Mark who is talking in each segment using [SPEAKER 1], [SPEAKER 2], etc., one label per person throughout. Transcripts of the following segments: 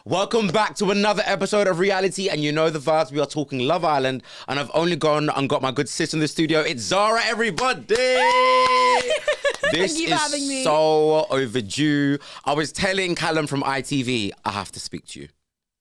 [SPEAKER 1] Welcome back to another episode of Reality, and you know the vibes. We are talking Love Island, and I've only gone and got my good sis in the studio. It's Zara, everybody! This is so overdue. I was telling Callum from ITV, I have to speak to you.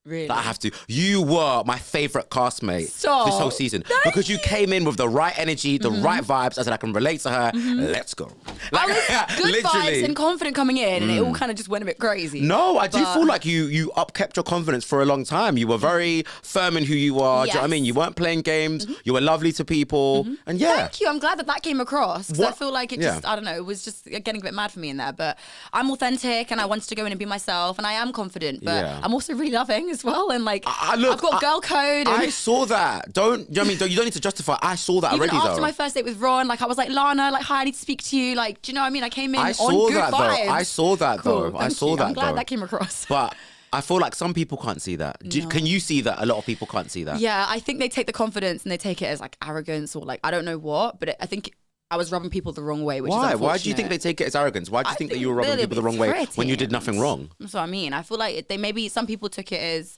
[SPEAKER 2] Really?
[SPEAKER 1] I have to. You were my favourite castmate this whole season. Because you came in with the right energy, the right vibes. I said, I can relate to her. Let's go.
[SPEAKER 2] Like, I was good vibes and confident coming in, and it all kind of just went a bit crazy.
[SPEAKER 1] No, I do feel like you upkept your confidence for a long time. You were very firm in who you are. Yes. Do you know what I mean? You weren't playing games. You were lovely to people. And yeah.
[SPEAKER 2] Thank you. I'm glad that came across. Because I feel like it just, I don't know, it was just getting a bit mad for me in there. But I'm authentic, and I wanted to go in and be myself, and I am confident. But I'm also really loving as well, and like I've got girl code.
[SPEAKER 1] I saw that. You know what I mean? You don't need to justify. I saw that
[SPEAKER 2] even
[SPEAKER 1] already.
[SPEAKER 2] After my first date with Ron, like I was like, Lana, like hi, I need to speak to you. Like, do you know what I mean? I came in on good vibes.
[SPEAKER 1] I saw that though. I saw that.
[SPEAKER 2] I'm glad that came across.
[SPEAKER 1] But I feel like some people can't see that. Can you see that? A lot of people can't see that.
[SPEAKER 2] Yeah, I think they take the confidence and they take it as like arrogance or like I don't know what. But I think I was rubbing people the wrong way, which is unfortunate.
[SPEAKER 1] Why do you think they take it as arrogance? Why do you think that you were rubbing people the wrong way when you did nothing wrong?
[SPEAKER 2] That's what I mean. I feel like maybe some people took it as.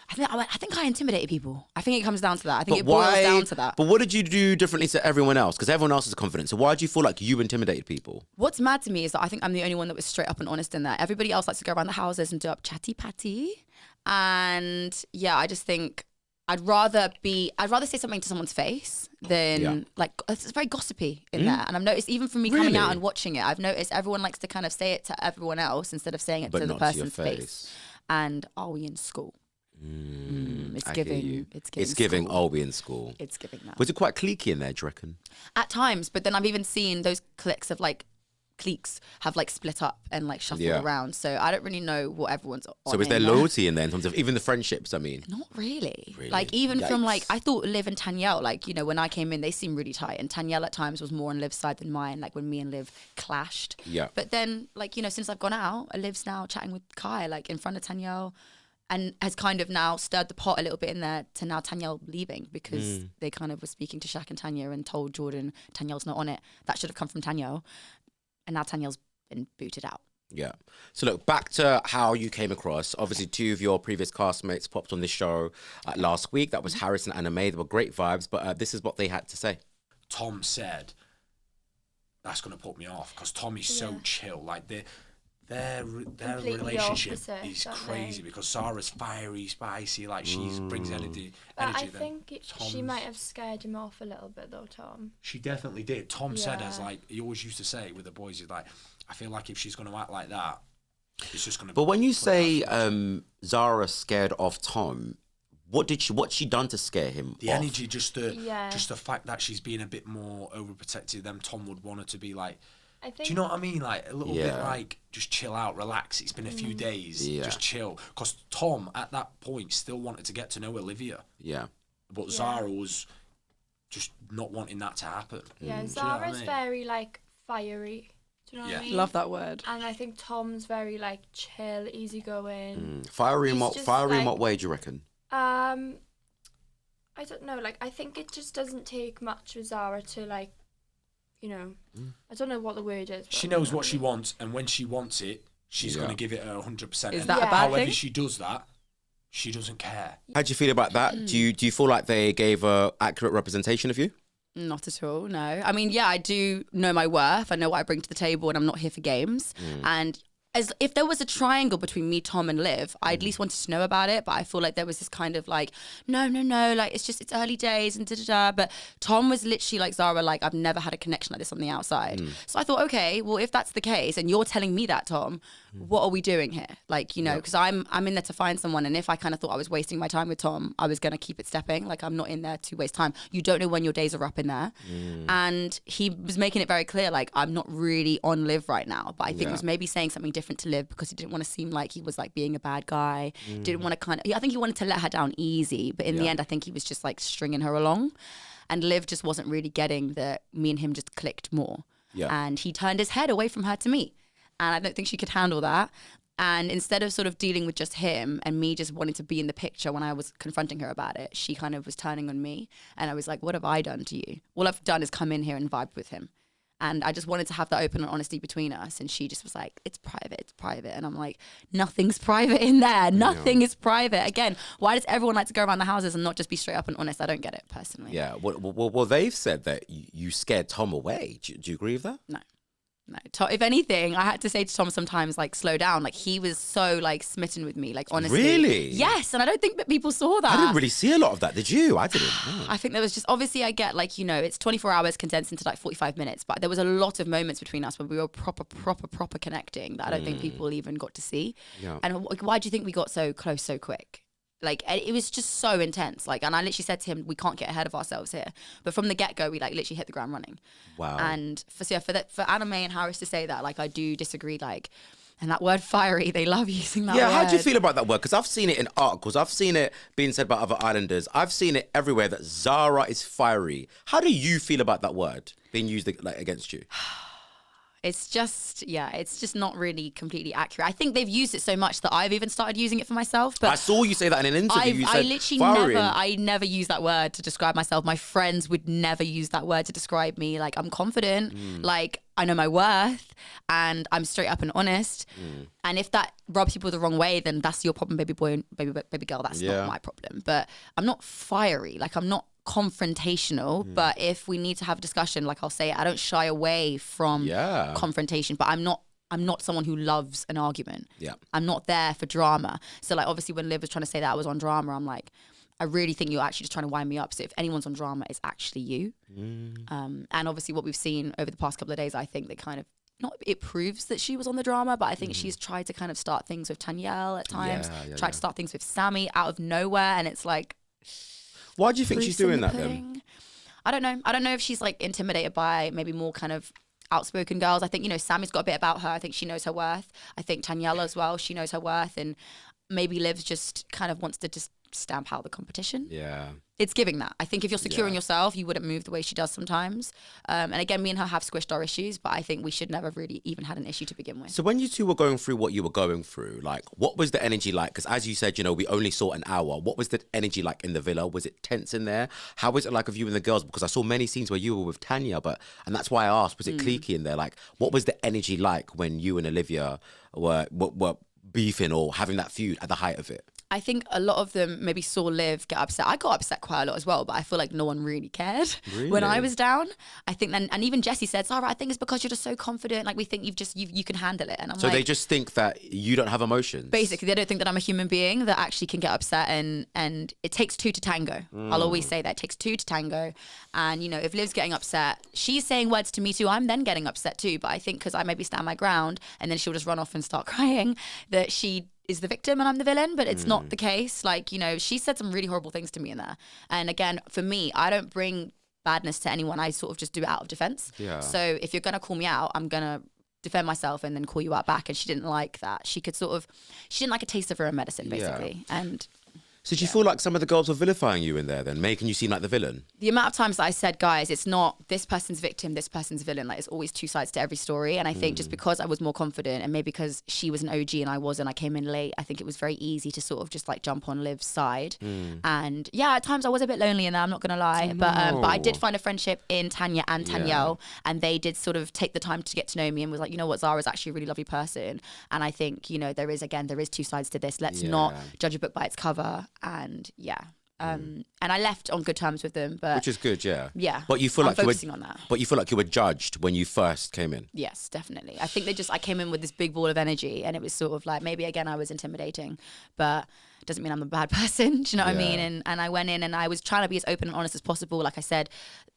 [SPEAKER 2] I think I intimidated people. I think it comes down to that. I think it boils down to that.
[SPEAKER 1] But what did you do differently to everyone else? Because everyone else is confident. So why do you feel like you intimidated people?
[SPEAKER 2] What's mad to me is that I think I'm the only one that was straight up and honest in that. Everybody else likes to go around the houses and do up chatty patty. And yeah, I just think I'd rather say something to someone's face than like it's very gossipy in there. And I've noticed even from me coming out and watching it, I've noticed everyone likes to kind of say it to everyone else instead of saying it to the person's face. And are we in school? It's giving.
[SPEAKER 1] It's giving. Oh, we in school.
[SPEAKER 2] It's giving that.
[SPEAKER 1] Was it quite cliquey in there? Do you reckon?
[SPEAKER 2] At times, but then I've even seen those cliques have like split up and like shuffled around. So I don't really know what everyone's on.
[SPEAKER 1] So is there loyalty in there in terms of even the friendships? I mean,
[SPEAKER 2] not really. Like even from like I thought Liv and Tanyelle, like you know when I came in, they seemed really tight, and Tanyelle at times was more on Liv's side than mine. Like when me and Liv clashed.
[SPEAKER 1] Yeah.
[SPEAKER 2] But then like you know since I've gone out, Liv's now chatting with Kai like in front of Tanyelle. And has kind of now stirred the pot a little bit in there to now Tanyelle leaving because they kind of were speaking to Shaq and Tanya and told Jordan Tanyelle's not on it. That should have come from Tanyelle. And now Tanyelle's been booted out.
[SPEAKER 1] Yeah. So look, back to how you came across. Obviously, two of your previous castmates popped on this show last week. That was Harris and Anna May. They were great vibes, but this is what they had to say.
[SPEAKER 3] Tom said, that's going to put me off because Tom is so chill. Like their relationship is crazy because Zara's fiery, spicy, like she brings energy.
[SPEAKER 4] But I think she might have scared him off a little bit though, Tom.
[SPEAKER 3] She definitely did. Tom said, as like he always used to say with the boys, he's like, I feel like if she's going to act like that, it's just going to.
[SPEAKER 1] But when you say Zara scared off Tom, what's she done to scare him?
[SPEAKER 3] The energy, just the fact that she's being a bit more overprotective than Tom would want her to be like. Do you know what I mean? Like a little bit like just chill out, relax. It's been a few days, just chill. Because Tom at that point still wanted to get to know Olivia.
[SPEAKER 1] Yeah.
[SPEAKER 3] But Zara was just not wanting that to happen.
[SPEAKER 4] Yeah, Zara's very like fiery. Do you know what I mean?
[SPEAKER 2] Love that word.
[SPEAKER 4] And I think Tom's very like chill, easygoing.
[SPEAKER 1] Fiery in what way do you reckon?
[SPEAKER 4] I don't know. Like I think it just doesn't take much for Zara to like. You know, I don't know what the word is.
[SPEAKER 3] She knows what she wants, and when she wants it, she's going to give it her 100%.
[SPEAKER 2] Is that a bad
[SPEAKER 3] however
[SPEAKER 2] thing?
[SPEAKER 3] she does that, she doesn't care.
[SPEAKER 1] How do you feel about that? Do you feel like they gave a accurate representation of you?
[SPEAKER 2] Not at all, no. I mean, yeah, I do know my worth. I know what I bring to the table, and I'm not here for games. And as if there was a triangle between me, Tom, and Liv, I at least wanted to know about it. But I feel like there was this kind of like, no, like it's early days and da-da-da. But Tom was literally like, Zara, like I've never had a connection like this on the outside. So I thought, okay, well, if that's the case, and you're telling me that, Tom, what are we doing here? Like, you know, because I'm in there to find someone. And if I kind of thought I was wasting my time with Tom, I was going to keep it stepping. Like I'm not in there to waste time. You don't know when your days are up in there. And he was making it very clear, like I'm not really on Liv right now. But I think he was maybe saying something different to Liv because he didn't want to seem like he was like being a bad guy. Didn't want to I think he wanted to let her down easy. But in the end, I think he was just like stringing her along. And Liv just wasn't really getting that me and him just clicked more. And he turned his head away from her to me. And I don't think she could handle that. And instead of sort of dealing with just him and me just wanting to be in the picture when I was confronting her about it, she kind of was turning on me. And I was like, what have I done to you? All I've done is come in here and vibe with him. And I just wanted to have that open and honesty between us. And she just was like, it's private. And I'm like, nothing's private in there. Nothing is private. Again, why does everyone like to go around the houses and not just be straight up and honest? I don't get it personally.
[SPEAKER 1] Yeah. Well, they've said that you scared Tom away. Do you agree with that?
[SPEAKER 2] No. If anything, I had to say to Tom sometimes, like, slow down. Like, he was so, like, smitten with me, like, honestly.
[SPEAKER 1] Really?
[SPEAKER 2] Yes, and I don't think that people saw that.
[SPEAKER 1] I didn't really see a lot of that, did you? I didn't. No.
[SPEAKER 2] I think there was just, obviously I get, like, you know, it's 24 hours condensed into, like, 45 minutes, but there was a lot of moments between us where we were proper connecting that I don't think people even got to see.
[SPEAKER 1] Yeah.
[SPEAKER 2] And why do you think we got so close so quick? Like, it was just so intense. Like, and I literally said to him, we can't get ahead of ourselves here. But from the get-go, we, like, literally hit the ground running.
[SPEAKER 1] Wow.
[SPEAKER 2] And for Anna May and Harris to say that, like, I do disagree, like, and that word fiery, they love using that word.
[SPEAKER 1] Yeah, how do you feel about that word? Because I've seen it in articles. I've seen it being said by other islanders. I've seen it everywhere that Zara is fiery. How do you feel about that word being used, like, against you?
[SPEAKER 2] It's just not really completely accurate. I think they've used it so much that I've even started using it for myself. But
[SPEAKER 1] I saw you say that in an interview.
[SPEAKER 2] I literally never use that word to describe myself. My friends would never use that word to describe me. Like, I'm confident, like, I know my worth, and I'm straight up and honest. And if that rubs people the wrong way, then that's your problem, baby boy and baby girl. That's not my problem. But I'm not fiery. Like, I'm not confrontational, but if we need to have a discussion, like, I'll say it. I don't shy away from confrontation, but I'm not someone who loves an argument. I'm not there for drama. So, like, obviously when Liv was trying to say that I was on drama, I'm like, I really think you're actually just trying to wind me up. So if anyone's on drama, it's actually you. And obviously what we've seen over the past couple of days, I think that kind of, not it proves that she was on the drama, but I think she's tried to kind of start things with Tanyel at times, tried to start things with Sammy out of nowhere, and it's like,
[SPEAKER 1] why do you think she's doing that then?
[SPEAKER 2] I don't know. I don't know if she's, like, intimidated by maybe more kind of outspoken girls. I think, you know, Sammy's got a bit about her. I think she knows her worth. I think Tanyel as well, she knows her worth. And maybe Liv's just kind of wants to just stamp out the competition.
[SPEAKER 1] Yeah.
[SPEAKER 2] It's giving that. I think if you're secure in yourself, you wouldn't move the way she does sometimes. And again, me and her have squished our issues, but I think we should never really even had an issue to begin with.
[SPEAKER 1] So when you two were going through what you were going through, like, what was the energy like? Because as you said, you know, we only saw an hour. What was the energy like in the villa? Was it tense in there? How was it like with you and the girls? Because I saw many scenes where you were with Tanya, and that's why I asked, was it cliquey in there? Like, what was the energy like when you and Olivia were beefing or having that feud at the height of it?
[SPEAKER 2] I think a lot of them maybe saw Liv get upset. I got upset quite a lot as well, but I feel like no one really cared when I was down. I think then, and even Jessie said, Zara, I think it's because you're just so confident. Like, we think you can handle it. And I'm
[SPEAKER 1] so they just think that you don't have emotions.
[SPEAKER 2] Basically, they don't think that I'm a human being that actually can get upset, and it takes two to tango. I'll always say that it takes two to tango. And, you know, if Liv's getting upset, she's saying words to me too. I'm then getting upset too. But I think because I maybe stand my ground and then she'll just run off and start crying, that she is the victim and I'm the villain, but it's not the case. Like, you know, she said some really horrible things to me in there. And again, for me, I don't bring badness to anyone. I sort of just do it out of defense. Yeah. So if you're going to call me out, I'm going to defend myself and then call you out back. And she didn't like that. She didn't like a taste of her own medicine, basically. Yeah. And
[SPEAKER 1] so do you feel like some of the girls were vilifying you in there then, making you seem like the villain?
[SPEAKER 2] The amount of times that I said, guys, it's not this person's victim, this person's villain. Like, it's always two sides to every story. And I think just because I was more confident and maybe because she was an OG and I wasn't, I came in late, I think it was very easy to sort of just like jump on Liv's side. And yeah, at times I was a bit lonely in there, I'm not going to lie. But I did find a friendship in Tanya and Tanyel. And they did sort of take the time to get to know me and was like, you know what, Zara's actually a really lovely person. And I think, you know, there is two sides to this. Let's not judge a book by its cover. And and I left on good terms with them, but
[SPEAKER 1] which is good, yeah.
[SPEAKER 2] But you feel like focusing on that.
[SPEAKER 1] But you feel like you were judged when you first came in.
[SPEAKER 2] Yes, definitely. I think I came in with this big ball of energy, and it was sort of like maybe again I was intimidating, but it doesn't mean I'm a bad person. Do you know what I mean? And I went in and I was trying to be as open and honest as possible. Like I said,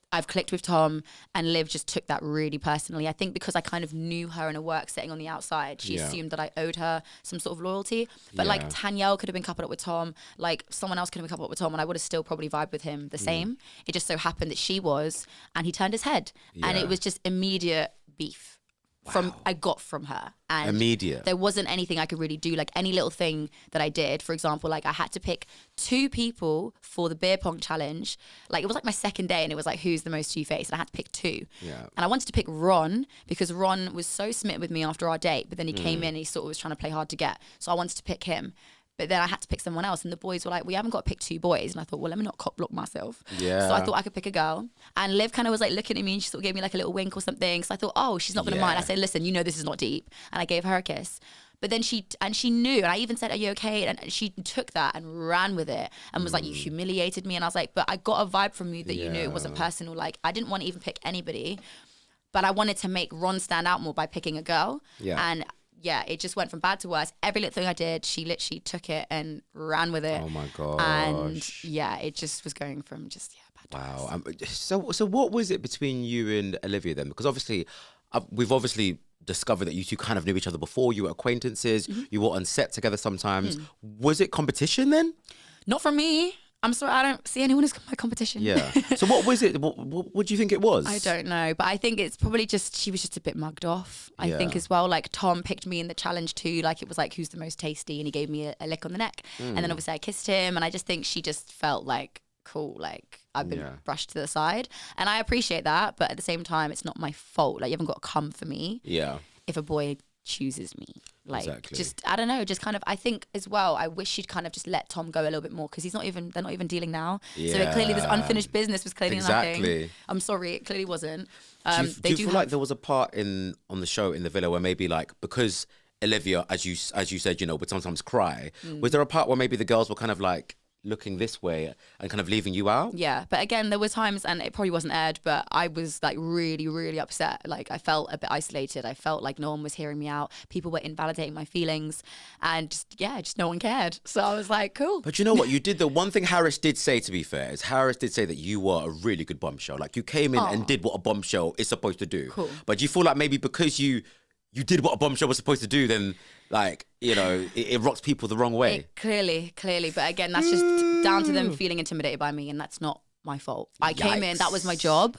[SPEAKER 2] I've clicked with Tom, and Liv just took that really personally. I think because I kind of knew her in a work setting on the outside, she assumed that I owed her some sort of loyalty. But like Tanyel could have been coupled up with Tom, like someone else could have been coupled up with Tom, and I would have still probably vibed with him the same. It just so happened that she was, and he turned his head, and it was just immediate beef. I got from her, and
[SPEAKER 1] immediate.
[SPEAKER 2] There wasn't anything I could really do. Like any little thing that I did, for example, like I had to pick 2 people for the beer pong challenge. Like it was like my second day, and it was like who's the most two-faced, and I had to pick 2. And I wanted to pick Ron because Ron was so smitten with me after our date, but then he came in and he sort of was trying to play hard to get. So I wanted to pick him. But then I had to pick someone else, and the boys were like, we haven't got to pick 2 boys. And I thought, well, let me not cock block myself.
[SPEAKER 1] Yeah.
[SPEAKER 2] So I thought I could pick a girl. And Liv kind of was like looking at me, and she sort of gave me like a little wink or something. So I thought, oh, she's not going to mind. I said, listen, you know this is not deep. And I gave her a kiss. But then she knew, and I even said, are you okay? And she took that and ran with it and was like, you humiliated me. And I was like, but I got a vibe from you that you knew it wasn't personal. Like, I didn't want to even pick anybody, but I wanted to make Ron stand out more by picking a girl.
[SPEAKER 1] Yeah.
[SPEAKER 2] And yeah, it just went from bad to worse. Every little thing I did, she literally took it and ran with it.
[SPEAKER 1] Oh my gosh.
[SPEAKER 2] And yeah, it just was going from just, bad to worse.
[SPEAKER 1] So what was it between you and Olivia then? Because obviously, we've obviously discovered that you two kind of knew each other before. You were acquaintances. You were on set together sometimes. Was it competition then?
[SPEAKER 2] Not from me. I'm sorry, I don't see anyone as my competition.
[SPEAKER 1] Yeah. So what was it? What do you think it was?
[SPEAKER 2] I don't know, but I think it's probably just, she was just a bit mugged off. I think as well, like Tom picked me in the challenge too. Like it was like, who's the most tasty? And he gave me a lick on the neck. And then obviously I kissed him. And I just think she just felt like, cool, like I've been brushed to the side. And I appreciate that. But at the same time, it's not my fault. Like you haven't got to come for me. Yeah. If a boy chooses me. Like just, I don't know, just kind of, I think as well, I wish she'd kind of just let Tom go a little bit more, because they're not even dealing now. Yeah. So clearly this unfinished business was clearly nothing. I'm sorry, it clearly wasn't.
[SPEAKER 1] Do you feel like there was a part on the show in the villa where maybe like, because Olivia, as you said, you know, would sometimes cry, was there a part where maybe the girls were kind of like looking this way and kind of leaving you out?
[SPEAKER 2] Yeah, but again, there were times, and it probably wasn't aired, but I was like really, really upset. Like I felt a bit isolated. I felt like no one was hearing me out. People were invalidating my feelings, and just no one cared. So I was like, cool.
[SPEAKER 1] But you know what? You did the one thing Harris did say, to be fair, is Harris did say that you were a really good bombshell. Like you came in and did what a bombshell is supposed to do. Cool. But do you feel like maybe because you did what a bombshell was supposed to do, then like, you know, it rocks people the wrong way?
[SPEAKER 2] Clearly. But again, that's just down to them feeling intimidated by me, and that's not my fault. I came in, that was my job,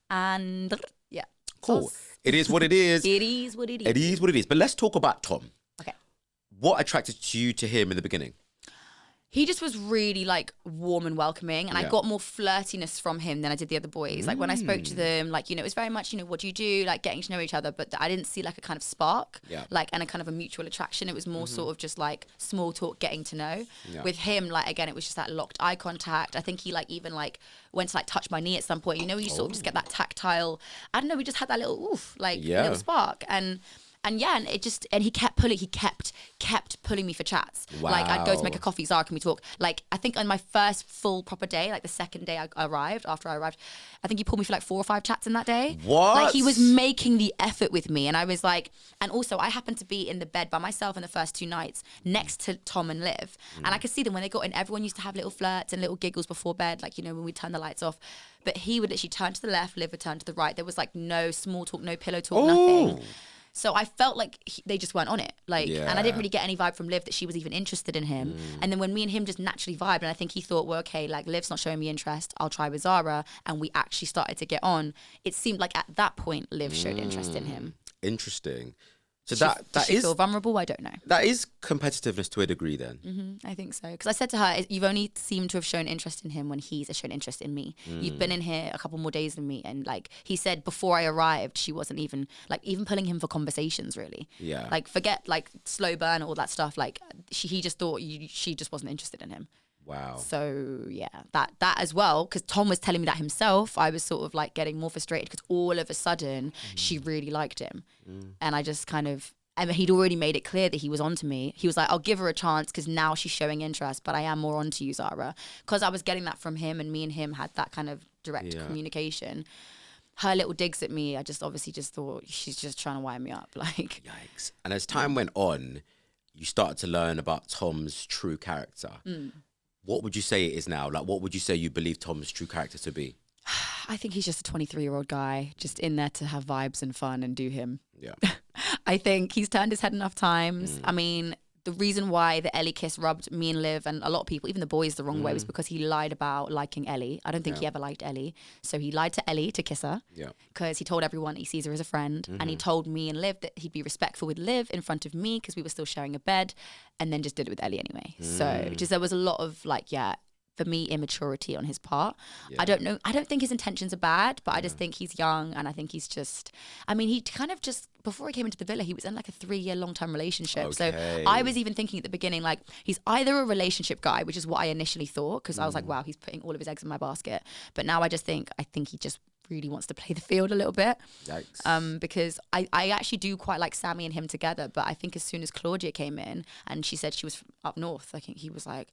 [SPEAKER 2] and yeah.
[SPEAKER 1] Cool. It is what it is.
[SPEAKER 2] It is what it is.
[SPEAKER 1] It is what it is. But let's talk about Tom.
[SPEAKER 2] Okay.
[SPEAKER 1] What attracted you to him in the beginning?
[SPEAKER 2] He just was really like warm and welcoming, and I got more flirtiness from him than I did the other boys. Like when I spoke to them, like, you know, it was very much, you know, what do you do? Like getting to know each other, but I didn't see like a kind of spark, like, and a kind of a mutual attraction. It was more sort of just like small talk, getting to know. With him, like, again, it was just that locked eye contact. I think he like even like went to like touch my knee at some point. You know, you sort of just get that tactile, I don't know, we just had that little oof, like little spark. And he kept pulling me for chats. Wow. Like I'd go to make a coffee, Zara, can we talk? Like I think on my first full proper day, like the second day after I arrived, I think he pulled me for like 4 or 5 chats in that day.
[SPEAKER 1] What?
[SPEAKER 2] Like he was making the effort with me, and I was like, and also I happened to be in the bed by myself in the first 2 nights next to Tom and Liv, and I could see them when they got in. Everyone used to have little flirts and little giggles before bed, like, you know, when we turn the lights off. But he would literally turn to the left, Liv would turn to the right. There was like no small talk, no pillow talk, nothing. So I felt like they just weren't on it. Like, and I didn't really get any vibe from Liv that she was even interested in him. And then when me and him just naturally vibed, and I think he thought, well, okay, like Liv's not showing me interest, I'll try with Zara. And we actually started to get on. It seemed like at that point, Liv showed interest in him.
[SPEAKER 1] Interesting. So
[SPEAKER 2] does she feel vulnerable? I don't know.
[SPEAKER 1] That is competitiveness to a degree then.
[SPEAKER 2] I think so. Because I said to her, you've only seemed to have shown interest in him when he's shown interest in me. You've been in here a couple more days than me. And like he said, before I arrived, she wasn't even pulling him for conversations really. Yeah. Like forget like slow burn, all that stuff. Like he just thought she just wasn't interested in him.
[SPEAKER 1] Wow.
[SPEAKER 2] So yeah, that as well, because Tom was telling me that himself. I was sort of like getting more frustrated because all of a sudden she really liked him, and I just kind of. I mean, he'd already made it clear that he was onto me. He was like, I'll give her a chance because now she's showing interest, but I am more onto you, Zara. Because I was getting that from him, and me and him had that kind of direct communication. Her little digs at me, I just obviously just thought she's just trying to wire me up. Like,
[SPEAKER 1] yikes. And as time went on, you started to learn about Tom's true character. What would you say it is now? Like, what would you say you believe Tom's true character to be?
[SPEAKER 2] I think he's just a 23-year-old guy, just in there to have vibes and fun and do him.
[SPEAKER 1] Yeah.
[SPEAKER 2] I think he's turned his head enough times. I mean, the reason why the Ellie kiss rubbed me and Liv and a lot of people, even the boys, the wrong way was because he lied about liking Ellie. I don't think he ever liked Ellie. So he lied to Ellie to kiss her. Yeah. Because he told everyone he sees her as a friend. And he told me and Liv that he'd be respectful with Liv in front of me because we were still sharing a bed, and then just did it with Ellie anyway. So just there was a lot of like, for me, immaturity on his part. I don't know. I don't think his intentions are bad, but I just think he's young, and I think he's just, I mean, he kind of just before he came into the villa, he was in like a 3-year long-term relationship.
[SPEAKER 1] Okay.
[SPEAKER 2] So I was even thinking at the beginning, like, he's either a relationship guy, which is what I initially thought, because I was like, wow, he's putting all of his eggs in my basket. But now I think he just really wants to play the field a little bit.
[SPEAKER 1] Yikes.
[SPEAKER 2] Because I actually do quite like Sammy and him together, but I think as soon as Claudia came in and she said she was from up north, I think he was like,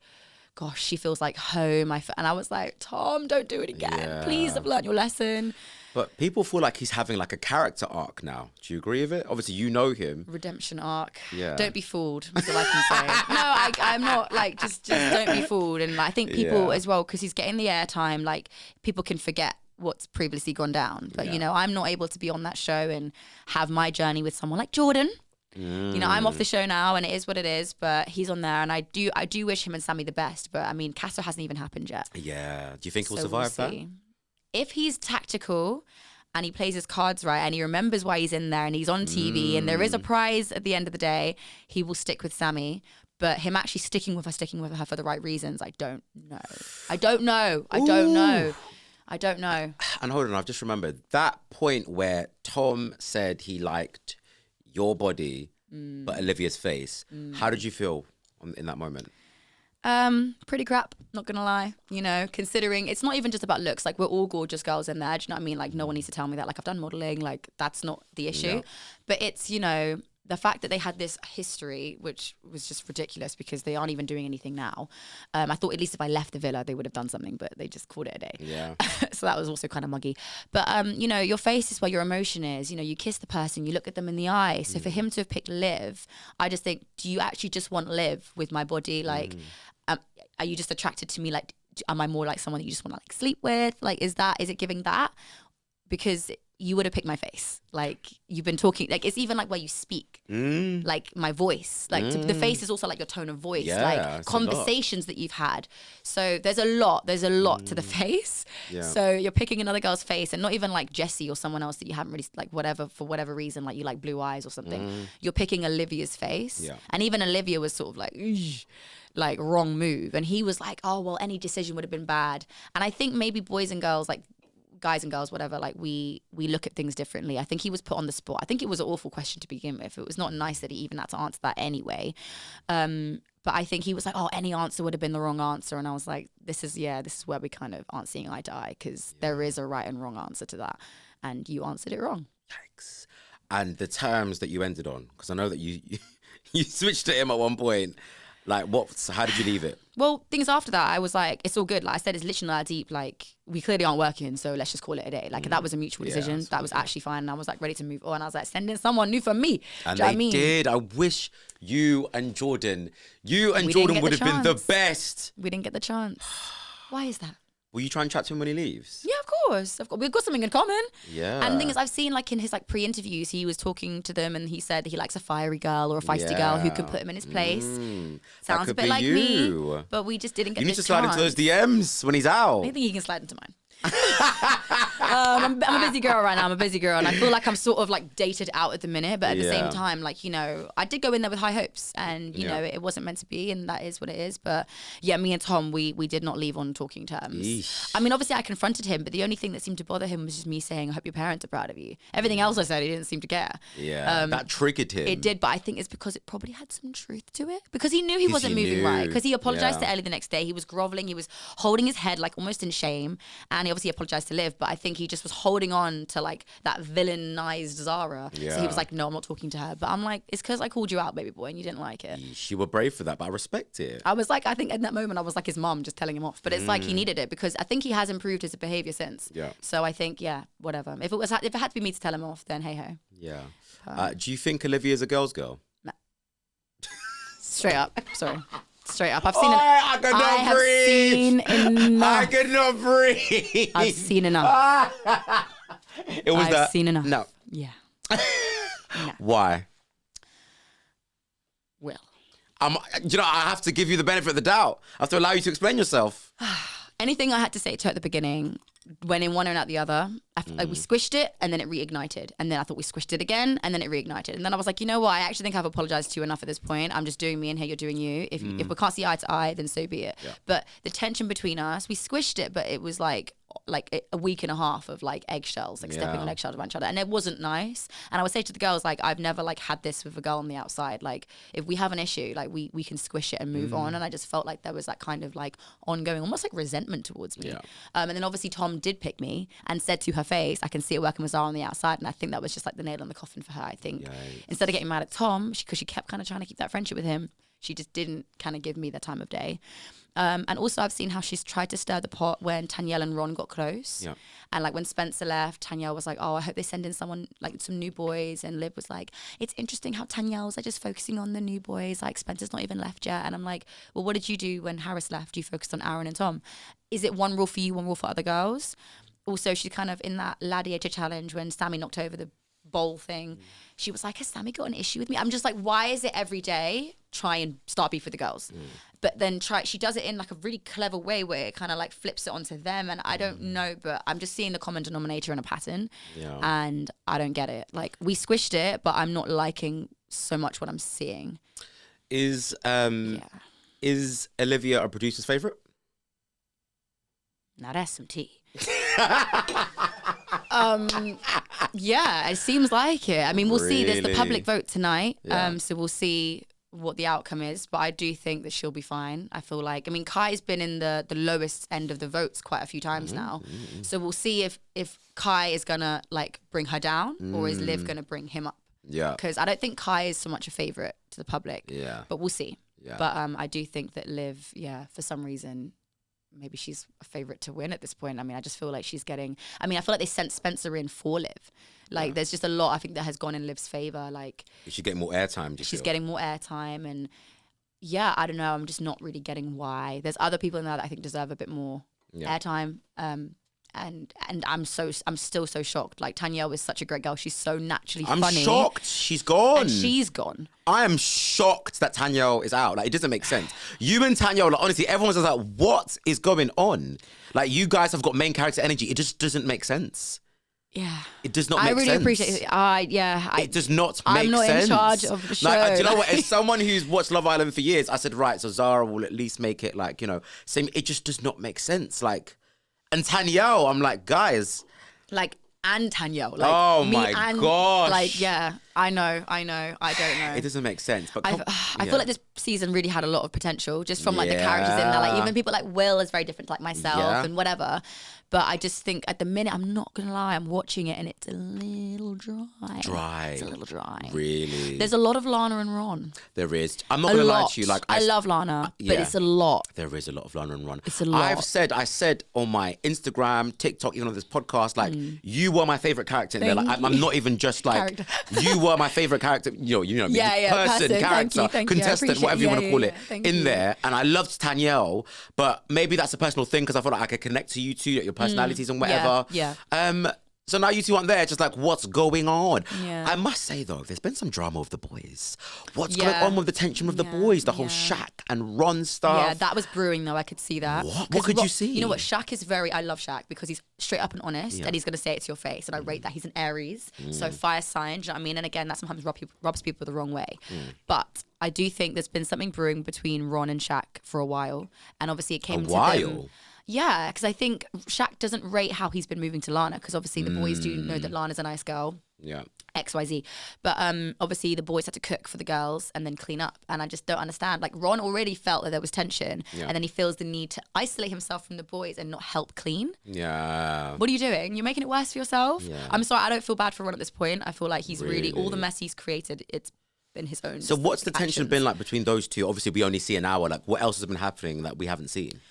[SPEAKER 2] gosh, she feels like home. And I was like, Tom, don't do it again.
[SPEAKER 1] Yeah.
[SPEAKER 2] Please, I've learned your lesson.
[SPEAKER 1] But people feel like he's having like a character arc now. Do you agree with it? Obviously, you know him.
[SPEAKER 2] Redemption arc.
[SPEAKER 1] Yeah.
[SPEAKER 2] Don't be fooled. That's all I can say. No, I'm not like, just don't be fooled. And I think people as well, because he's getting the airtime, like people can forget what's previously gone down. But, you know, I'm not able to be on that show and have my journey with someone like Jordan. You know, I'm off the show now and it is what it is, but he's on there and I do wish him and Sammy the best, but I mean, Casa hasn't even happened yet.
[SPEAKER 1] Yeah. Do you think he'll
[SPEAKER 2] So
[SPEAKER 1] survive
[SPEAKER 2] we'll
[SPEAKER 1] that?
[SPEAKER 2] see. If he's tactical and he plays his cards right and he remembers why he's in there and he's on TV and there is a prize at the end of the day, he will stick with Sammy. But him actually sticking with her for the right reasons, I don't know. I don't know.
[SPEAKER 1] And hold on, I've just remembered that point where Tom said he liked your body, but Olivia's face. How did you feel in that moment?
[SPEAKER 2] Pretty crap, not gonna lie. You know, considering it's not even just about looks. Like, we're all gorgeous girls in there. Do you know what I mean? Like, no one needs to tell me that. Like, I've done modeling. Like, that's not the issue.
[SPEAKER 1] Yeah.
[SPEAKER 2] But it's, you know, the fact that they had this history, which was just ridiculous because they aren't even doing anything now. I thought at least if I left the villa, they would have done something, but they just called it a day.
[SPEAKER 1] Yeah.
[SPEAKER 2] So that was also kind of muggy. But, you know, your face is where your emotion is. You know, you kiss the person, you look at them in the eye. So for him to have picked Liv, I just think, do you actually just want Liv with my body? Like, are you just attracted to me? Like, am I more like someone that you just want to like sleep with? Like, is it giving that? Because you would have picked my face. Like, you've been talking, like, it's even like where you speak, like my voice, like the face is also like your tone of voice, like conversations that you've had. So there's a lot to the face.
[SPEAKER 1] Yeah.
[SPEAKER 2] So you're picking another girl's face and not even like Jessie or someone else that you haven't really like for whatever reason, like you like blue eyes or something. You're picking Olivia's face.
[SPEAKER 1] Yeah.
[SPEAKER 2] And even Olivia was sort of like, "Eesh," like wrong move. And he was like, oh, well, any decision would have been bad. And I think maybe boys and girls, like guys and girls, whatever, like we look at things differently. I think he was put on the spot. I think it was an awful question to begin with. It was not nice that he even had to answer that anyway. But I think he was like, oh, any answer would have been the wrong answer. And I was like, this is where we kind of aren't seeing eye to eye, because there is a right and wrong answer to that. And you answered it wrong.
[SPEAKER 1] Yikes. And the terms that you ended on, because I know that you switched to him at one point. Like, how did you leave it?
[SPEAKER 2] Well, things after that, I was like, it's all good. Like I said, it's literally not that deep. Like, we clearly aren't working, so let's just call it a day. Like, that was a mutual decision. That was actually fine. And I was like, ready to move on. I was like, send in someone new for me.
[SPEAKER 1] And
[SPEAKER 2] Do you know what I
[SPEAKER 1] they
[SPEAKER 2] mean?
[SPEAKER 1] did. I wish you and Jordan would have been the best.
[SPEAKER 2] We didn't get the chance. Why is that?
[SPEAKER 1] Will you try and chat to him when he leaves?
[SPEAKER 2] Yeah, of course. We've got something in common.
[SPEAKER 1] Yeah.
[SPEAKER 2] And the thing is, I've seen like in his like pre-interviews, he was talking to them and he said he likes a fiery girl or a feisty girl who can put him in his place. Sounds a bit like me, but we just didn't get.
[SPEAKER 1] You need to slide into those DMs when he's out.
[SPEAKER 2] I think he can slide into mine. I'm a busy girl right now. I'm a busy girl, and I feel like I'm sort of like dated out at the minute. But at the same time, like, you know, I did go in there with high hopes, and you know, it wasn't meant to be, and that is what it is. But yeah, me and Tom, we did not leave on talking terms.
[SPEAKER 1] Yeesh.
[SPEAKER 2] I mean, obviously, I confronted him, but the only thing that seemed to bother him was just me saying, "I hope your parents are proud of you." Everything else I said, he didn't seem to care.
[SPEAKER 1] Yeah, that triggered him.
[SPEAKER 2] It did, but I think it's because it probably had some truth to it. Because he knew he wasn't moving right. Because he apologized to Ellie the next day. He was groveling. He was holding his head like almost in shame, and he obviously apologized to Liv. But I think he just was holding on to like that villainized Zara.
[SPEAKER 1] Yeah.
[SPEAKER 2] So he was like, "No, I'm not talking to her." But I'm like, it's because I called you out, baby boy, and you didn't like it.
[SPEAKER 1] You were brave for that, but I respect it.
[SPEAKER 2] I was like, I think in that moment I was like his mum, just telling him off. But it's like he needed it because I think he has improved his behavior since.
[SPEAKER 1] Yeah.
[SPEAKER 2] So I think, yeah, whatever. If it had to be me to tell him off, then hey ho.
[SPEAKER 1] Yeah. Do you think Olivia's a girl's girl?
[SPEAKER 2] No. Straight up. Sorry. Straight up. I've seen
[SPEAKER 1] I could not breathe. I could not breathe.
[SPEAKER 2] I've seen enough.
[SPEAKER 1] It was
[SPEAKER 2] I've seen enough.
[SPEAKER 1] No.
[SPEAKER 2] Yeah. No.
[SPEAKER 1] Why?
[SPEAKER 2] Will.
[SPEAKER 1] You know, I have to give you the benefit of the doubt. I have to allow you to explain yourself.
[SPEAKER 2] Anything I had to say to her at the beginning went in one and out the other. Like we squished it and then it reignited. And then I thought we squished it again and then it reignited. And then I was like, you know what? I actually think I've apologized to you enough at this point. I'm just doing me and here you're doing you. If we can't see eye to eye, then so be it. Yeah. But the tension between us, we squished it, but it was like like a week and a half of like eggshells, like stepping on eggshells around each other, and it wasn't nice. And I would say to the girls, like, I've never like had this with a girl on the outside. Like, if we have an issue, like we can squish it and move on. And I just felt like there was that kind of like ongoing, almost like resentment towards me. And then obviously Tom did pick me and said to her face, I can see it working with Zara on the outside. And I think that was just like the nail on the coffin for her. I think instead of getting mad at Tom, because she kept kind of trying to keep that friendship with him, she just didn't kind of give me the time of day. And also I've seen how she's tried to stir the pot when Tanyel and Ron got close. And like when Spencer left, Tanyel was like, oh, I hope they send in someone, like some new boys. And Liv was like, it's interesting how Tanyel's like just focusing on the new boys. Like Spencer's not even left yet. And I'm like, well, what did you do when Harris left? You focused on Aaron and Tom. Is it one rule for you, one rule for other girls? Also, she's kind of in that Gladiator challenge when Sammy knocked over the bowl thing. She was like, has Sammy got an issue with me? I'm just like, why is it every day try and start beef with the girls? But then she does it in like a really clever way where it kind of like flips it onto them. And I don't know, but I'm just seeing the common denominator in a pattern. And I don't get it. Like, we squished it, but I'm not liking so much what I'm seeing.
[SPEAKER 1] Is Olivia a producer's favourite?
[SPEAKER 2] Now that's some tea. Yeah, it seems like it. I mean, we'll see. There's the public vote tonight. So we'll see what the outcome is. But I do think that she'll be fine. I feel like, I mean, Kai's been in the lowest end of the votes quite a few times now. So we'll see if Kai is gonna like bring her down or is Liv gonna bring him up. Because I don't think Kai is so much a favourite to the public. But we'll see. But I do think that Liv, for some reason, maybe she's a favourite to win at this point. I mean, I just feel like she's getting... I mean, I feel like they sent Spencer in for Liv. Like, there's just a lot, I think, that has gone in Liv's favour. Like,
[SPEAKER 1] she's getting more airtime,
[SPEAKER 2] she's getting more airtime. And, yeah, I don't know. I'm just not really getting why. There's other people in there that I think deserve a bit more airtime. And I'm still so shocked. Like, Tanyel is such a great girl. She's so naturally funny.
[SPEAKER 1] I'm shocked. She's gone.
[SPEAKER 2] And she's gone.
[SPEAKER 1] I am shocked that Tanyel is out. Like, it doesn't make sense. You and Tanyel, like, honestly, everyone's just like, what is going on? Like, you guys have got main character energy. It just doesn't make sense.
[SPEAKER 2] Yeah.
[SPEAKER 1] It does not make sense.
[SPEAKER 2] I really appreciate it. It
[SPEAKER 1] does not make sense.
[SPEAKER 2] I'm not in charge of the show.
[SPEAKER 1] Like, do you know what? As someone who's watched Love Island for years, I said, right, so Zara will at least make it, like, you know, same. It just does not make sense. Like, and Tanyel, I'm like, guys.
[SPEAKER 2] Like, and Tanyel. Like,
[SPEAKER 1] oh my gosh.
[SPEAKER 2] Like, yeah, I know. I don't know.
[SPEAKER 1] It doesn't make sense. But
[SPEAKER 2] I feel like this season really had a lot of potential just from like the characters in there. Like, even people like Will is very different to like myself and whatever. But I just think at the minute, I'm not going to lie, I'm watching it and it's a little dry. It's a little dry.
[SPEAKER 1] Really?
[SPEAKER 2] There's a lot of Lana and Ron.
[SPEAKER 1] There is. I'm not going to lie to you. Like,
[SPEAKER 2] I love Lana, but it's a lot.
[SPEAKER 1] There is a lot of Lana and Ron.
[SPEAKER 2] It's a lot.
[SPEAKER 1] I said on my Instagram, TikTok, even on this podcast, like, you were my favourite character in there. Like, I'm not even just like, you were my favourite character, you know, person, character, contestant, whatever you want to call it, in there. And I loved Tanyel, but maybe that's a personal thing because I feel like I could connect to you two, your personalities and whatever. So now you two aren't there, just like, what's going on? I must say, though, there's been some drama with the boys. What's going on with the tension with the boys? The whole Shaq and Ron stuff.
[SPEAKER 2] Yeah, that was brewing, though. I could see that.
[SPEAKER 1] What could you see?
[SPEAKER 2] You know what? Shaq is I love Shaq because he's straight up and honest and he's going to say it to your face. And I rate that. He's an Aries. So fire sign, do you know what I mean? And again, that sometimes rubs people the wrong way. But I do think there's been something brewing between Ron and Shaq for a while. And obviously it came to them. Yeah, because I think Shaq doesn't rate how he's been moving to Lana because obviously the boys do know that Lana's a nice girl. XYZ. But obviously the boys had to cook for the girls and then clean up. And I just don't understand. Like, Ron already felt that there was tension and then he feels the need to isolate himself from the boys and not help clean. What are you doing? You're making it worse for yourself? I'm sorry, I don't feel bad for Ron at this point. I feel like he's really all the mess he's created, it's been his own.
[SPEAKER 1] So what's the tension been like between those two? Obviously we only see an hour. Like, what else has been happening that we haven't seen?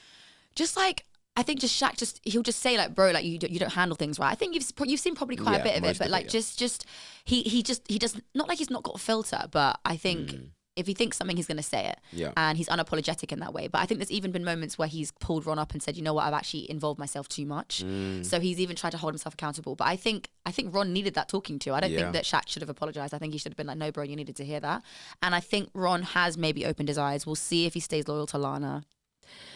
[SPEAKER 2] Just like, I think just Shaq, he'll just say like, bro, like you don't handle things right. I think you've seen probably quite a bit of it, but like he does not like he's not got a filter, but I think if he thinks something, he's going to say it, and he's unapologetic in that way. But I think there's even been moments where he's pulled Ron up and said, you know what, I've actually involved myself too much. So he's even tried to hold himself accountable. But I think Ron needed that talking to. I don't think that Shaq should have apologized. I think he should have been like, no, bro, you needed to hear that. And I think Ron has maybe opened his eyes. We'll see if he stays loyal to Lana.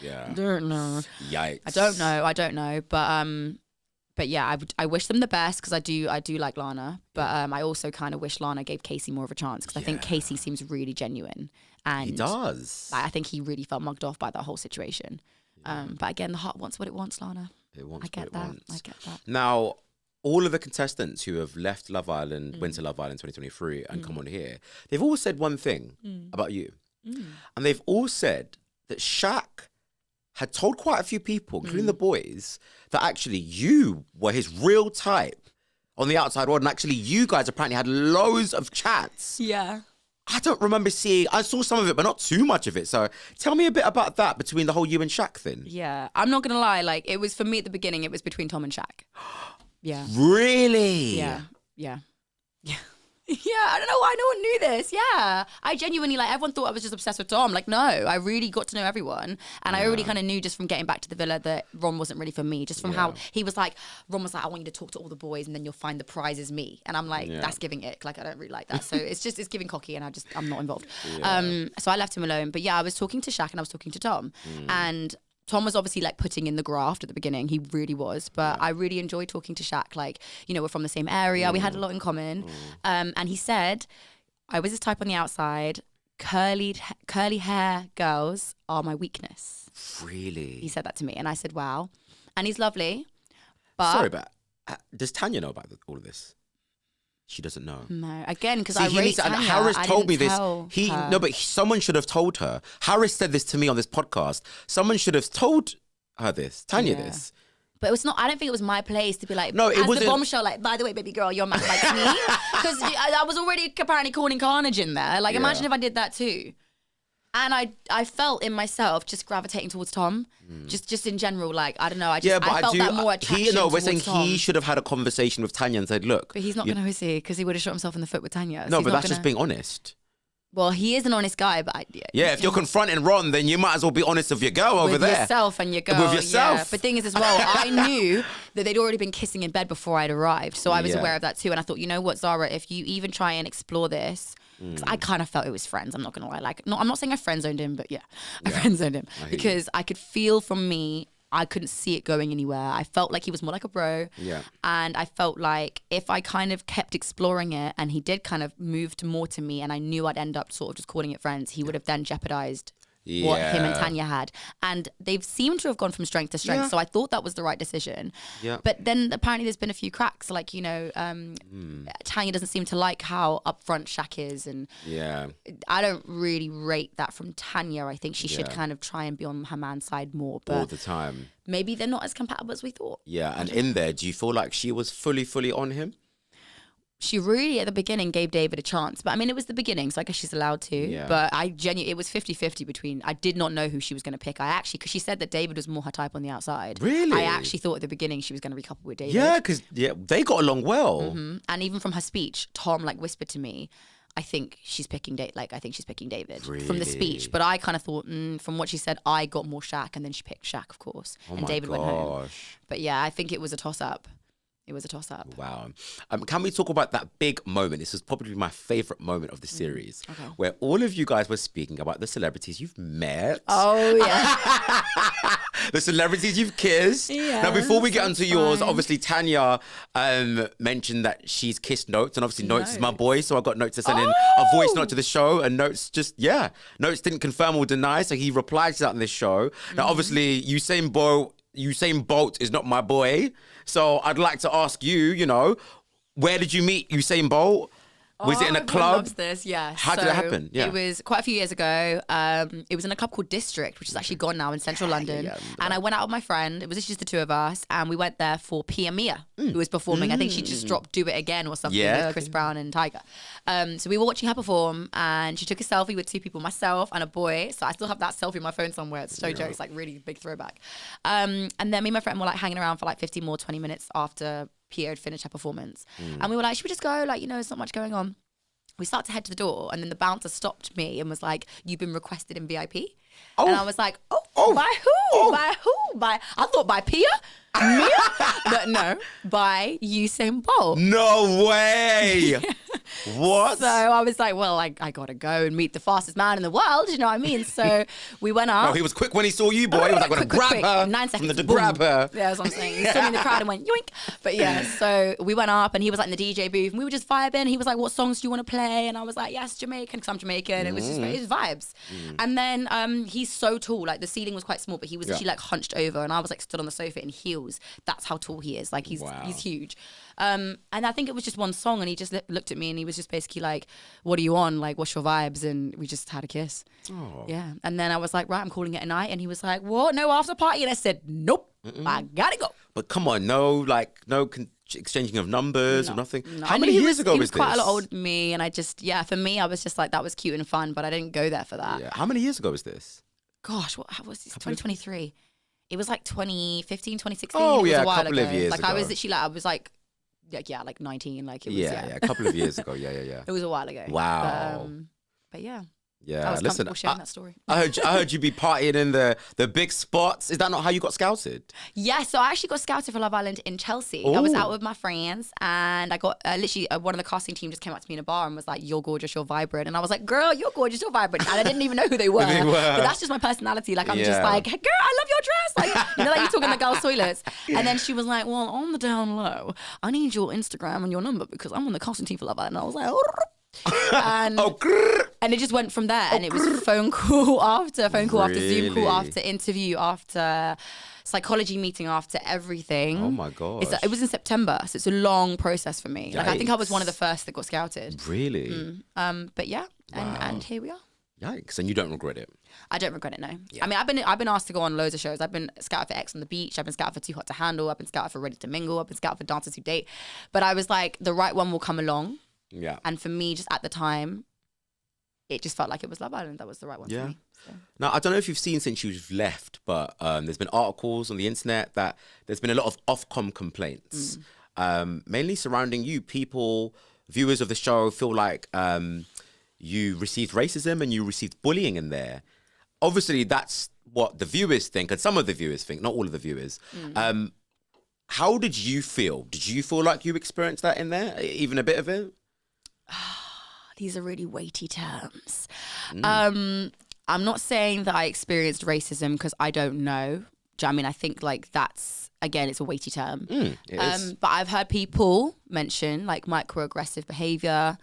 [SPEAKER 2] I don't know.
[SPEAKER 1] Yikes.
[SPEAKER 2] I don't know. But yeah, I wish them the best because I do like Lana. But I also kind of wish Lana gave Casey more of a chance because I think Casey seems really genuine. And
[SPEAKER 1] he does.
[SPEAKER 2] I think he really felt mugged off by that whole situation. But again, the heart wants what it wants, Lana.
[SPEAKER 1] It wants
[SPEAKER 2] I get
[SPEAKER 1] what it
[SPEAKER 2] that.
[SPEAKER 1] wants.
[SPEAKER 2] I get that.
[SPEAKER 1] Now, all of the contestants who have left Love Island, went to Love Island 2023 and come on here, they've all said one thing about you. And they've all said that Shaq had told quite a few people, including the boys, that actually you were his real type on the outside world. And actually you guys apparently had loads of chats.
[SPEAKER 2] Yeah.
[SPEAKER 1] I don't remember I saw some of it, but not too much of it. So tell me a bit about that between the whole you and Shaq thing.
[SPEAKER 2] Yeah. I'm not going to lie. Like, it was, for me at the beginning, it was between Tom and Shaq. Yeah.
[SPEAKER 1] Really?
[SPEAKER 2] Yeah. Yeah. Yeah. Yeah, I don't know why no one knew this. Yeah. I genuinely, like, everyone thought I was just obsessed with Tom. Like, no, I really got to know everyone. And I already kind of knew just from getting back to the villa that Ron wasn't really for me. Just from how he was like, Ron was like, I want you to talk to all the boys and then you'll find the prize is me. And I'm like, that's giving ick. Like, I don't really like that. So it's giving cocky and I'm not involved. So I left him alone. But yeah, I was talking to Shaq and I was talking to Tom. And Tom was obviously like putting in the graft at the beginning. He really was. But I really enjoyed talking to Shaq. Like, you know, we're from the same area. We had a lot in common. And he said, I was his type on the outside. Curly hair girls are my weakness.
[SPEAKER 1] Really?
[SPEAKER 2] He said that to me. And I said, wow. And he's lovely. But
[SPEAKER 1] Sorry, but does Tanya know about all of this? She doesn't know.
[SPEAKER 2] No, again, because I
[SPEAKER 1] he
[SPEAKER 2] rate Tanya.
[SPEAKER 1] Harris told me this. Someone should have told her. Harris said this to me on this podcast. Someone should have told her this, Tanya this.
[SPEAKER 2] But it was not. I don't think it was my place to be like.
[SPEAKER 1] No, it
[SPEAKER 2] as
[SPEAKER 1] wasn't.
[SPEAKER 2] The bombshell, like, by the way, baby girl, you're mad like me, because I was already apparently calling carnage in there. Like, imagine if I did that too. And I felt in myself just gravitating towards Tom, just in general. Like, I don't know. I felt that more attraction.
[SPEAKER 1] We're saying
[SPEAKER 2] Tom.
[SPEAKER 1] he should have had a conversation with Tanya and said, "Look."
[SPEAKER 2] But he's not going to, is he? Because he would have shot himself in the foot with Tanya.
[SPEAKER 1] No, but that's just being honest.
[SPEAKER 2] Well, he is an honest guy, but
[SPEAKER 1] if you're confronting Ron, then you might as well be honest with your girl over there.
[SPEAKER 2] With yourself and your girl.
[SPEAKER 1] With yourself.
[SPEAKER 2] Yeah. But thing is as well, I knew that they'd already been kissing in bed before I'd arrived. So I was aware of that too. And I thought, you know what, Zara, if you even try and explore this, because I kind of felt it was friends, I'm not going to lie. Like, no, I'm not saying I friend zoned him, but I friend zoned him. Because I could feel from me, I couldn't see it going anywhere. I felt like he was more like a bro. Yeah. And I felt like if I kind of kept exploring it and he did kind of move more to me and I knew I'd end up sort of just calling it friends, he would have then jeopardized what him and Tanya had. And they've seemed to have gone from strength to strength. So I thought that was the right decision. Yeah. But then apparently there's been a few cracks. Like, you know, Tanya doesn't seem to like how upfront Shaq is. And I don't really rate that from Tanya. I think she should kind of try and be on her man's side more. But
[SPEAKER 1] all the time.
[SPEAKER 2] Maybe they're not as compatible as we thought.
[SPEAKER 1] Yeah. And in there, do you feel like she was fully on him?
[SPEAKER 2] She really, at the beginning, gave David a chance. But, I mean, it was the beginning, so I guess she's allowed to. Yeah. But it was 50-50 between... I did not know who she was going to pick. Because she said that David was more her type on the outside.
[SPEAKER 1] Really?
[SPEAKER 2] I actually thought at the beginning she was going to recouple with David.
[SPEAKER 1] Yeah, because they got along well.
[SPEAKER 2] Mm-hmm. And even from her speech, Tom, like, whispered to me, I think she's picking David
[SPEAKER 1] really?
[SPEAKER 2] From the speech. But I kind of thought, from what she said, I got more Shaq. And then she picked Shaq, of course. And David went home. But, yeah, I think it was a toss-up. It was a toss-up.
[SPEAKER 1] Wow. Can we talk about that big moment? This was probably my favourite moment of the series, where all of you guys were speaking about the celebrities you've met.
[SPEAKER 2] Oh, yeah.
[SPEAKER 1] The celebrities you've kissed. Yeah, now, before we get onto yours, obviously, Tanya mentioned that she's kissed Notes, and obviously Notes is my boy, so I got Notes to send in a voice note to the show, and Notes Notes didn't confirm or deny, so he replied to that on this show. Now, obviously, Usain Bolt is not my boy. So I'd like to ask you, where did you meet Usain Bolt? Was it in a club?
[SPEAKER 2] Loves this, yes.
[SPEAKER 1] How did it happen? Yeah.
[SPEAKER 2] It was quite a few years ago. It was in a club called District, which is actually gone now in central London. And I went out with my friend. It was just the two of us. And we went there for Pia Mia, who was performing. I think she just dropped Do It Again or something with Chris Brown and Tyga. So we were watching her perform and she took a selfie with two people, myself and a boy. So I still have that selfie on my phone somewhere. It's so jokes, like really big throwback. And then me and my friend were like hanging around for like 15 more, 20 minutes after Pia had finished her performance. And we were like, should we just go? Like, there's not much going on. We start to head to the door and then the bouncer stopped me and was like, you've been requested in VIP. And I was like, by who? By who? I thought by Pia? Mia? But no, by Usain Bolt.
[SPEAKER 1] No way. What?
[SPEAKER 2] So I was like, well, I got to go and meet the fastest man in the world. You know what I mean? So we went up.
[SPEAKER 1] Oh, he was quick when he saw you, boy. He was like, going to grab her.
[SPEAKER 2] 9 seconds.
[SPEAKER 1] From the grab her.
[SPEAKER 2] Yeah, that's what I'm saying. He saw me in the crowd and went, yoink. But yeah, so we went up and he was like in the DJ booth and we were just vibing. He was like, what songs do you want to play? And I was like, yes, Jamaican, because I'm Jamaican. It was just, it was vibes. And then he's so tall. Like the ceiling was quite small, but he was actually like hunched over and I was like stood on the sofa in heels. That's how tall he is. Like he's huge. And I think it was just one song and he just looked at me and he was just basically like, what are you on? Like, what's your vibes? And we just had a kiss.
[SPEAKER 1] Oh.
[SPEAKER 2] Yeah. And then I was like, right, I'm calling it a night. And he was like, what? No after party? And I said, nope, I gotta go.
[SPEAKER 1] But come on, no exchanging of numbers or nothing.
[SPEAKER 2] No.
[SPEAKER 1] How many years ago
[SPEAKER 2] he
[SPEAKER 1] was
[SPEAKER 2] was quite
[SPEAKER 1] this?
[SPEAKER 2] a lot older than me. And I just, for me, I was just like, that was cute and fun, but I didn't go there for that.
[SPEAKER 1] Yeah. How many years ago was this?
[SPEAKER 2] Gosh, how was this? 2023. It was like 2015, 2016.
[SPEAKER 1] Oh,
[SPEAKER 2] it was
[SPEAKER 1] yeah,
[SPEAKER 2] a while
[SPEAKER 1] couple
[SPEAKER 2] ago.
[SPEAKER 1] of years
[SPEAKER 2] like
[SPEAKER 1] ago.
[SPEAKER 2] I was literally like 19. Like it was,
[SPEAKER 1] A couple of years ago. Yeah.
[SPEAKER 2] It was a while ago.
[SPEAKER 1] Wow.
[SPEAKER 2] But yeah.
[SPEAKER 1] Yeah,
[SPEAKER 2] I was
[SPEAKER 1] listen,
[SPEAKER 2] comfortable sharing that story.
[SPEAKER 1] I heard you be partying in the big spots. Is that not how you got scouted?
[SPEAKER 2] Yeah, so I actually got scouted for Love Island in Chelsea. I was out with my friends and I got literally one of the casting team just came up to me in a bar and was like, you're gorgeous, you're vibrant. And I was like, girl, you're gorgeous, you're vibrant. And I didn't even know who they were. But that's just my personality. Like, I'm just like, hey, girl, I love your dress. Like, you know, like you talking to girls' toilets. And then she was like, well, on the down low, I need your Instagram and your number because I'm on the casting team for Love Island. And I was like, and, and it just went from there and it was phone call after phone call after Zoom call after interview after psychology meeting after everything.
[SPEAKER 1] Oh my god!
[SPEAKER 2] It was in September, so it's a long process for me. Yikes. Like I think I was one of the first that got scouted.
[SPEAKER 1] Really?
[SPEAKER 2] But yeah, and here we are.
[SPEAKER 1] Yikes! And you don't regret it?
[SPEAKER 2] I don't regret it. No. Yeah. I mean, I've been asked to go on loads of shows. I've been scouted for X on the Beach. I've been scouted for Too Hot to Handle. I've been scouted for Ready to Mingle. I've been scouted for Dancers Who Date. But I was like, the right one will come along.
[SPEAKER 1] Yeah.
[SPEAKER 2] And for me, just at the time, it just felt like it was Love Island. That was the right one for me. So.
[SPEAKER 1] Now, I don't know if you've seen since you've left, but there's been articles on the internet that there's been a lot of Ofcom complaints, mainly surrounding you. Viewers of the show feel like you received racism and you received bullying in there. Obviously, that's what the viewers think, and some of the viewers think, not all of the viewers. How did you feel? Did you feel like you experienced that in there, even a bit of it?
[SPEAKER 2] These are really weighty terms. I'm not saying that I experienced racism because I don't know. Do you know what I mean? I think like that's, again, it's a weighty term.
[SPEAKER 1] It is.
[SPEAKER 2] But I've heard people mention like microaggressive behavior.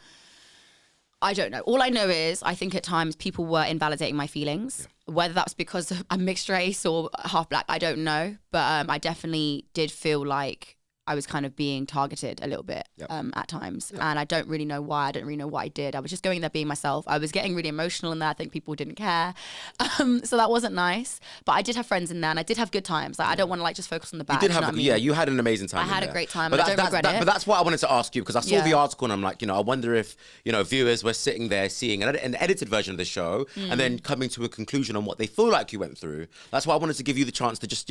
[SPEAKER 2] I don't know. All I know is I think at times people were invalidating my feelings. Whether that's because I'm mixed race or half black, I don't know. But I definitely did feel like I was kind of being targeted a little bit at times. And I don't really know why. I don't really know what I did. I was just going there being myself. I was getting really emotional in there. I think people didn't care. So that wasn't nice. But I did have friends in there and I did have good times. Like, I don't want to like just focus on the bad.
[SPEAKER 1] You did have, you had an amazing time.
[SPEAKER 2] I had a great time.
[SPEAKER 1] But
[SPEAKER 2] I don't regret it.
[SPEAKER 1] But that's what I wanted to ask you because I saw the article and I'm like, I wonder if, viewers were sitting there seeing an edited version of the show and then coming to a conclusion on what they feel like you went through. That's why I wanted to give you the chance to just,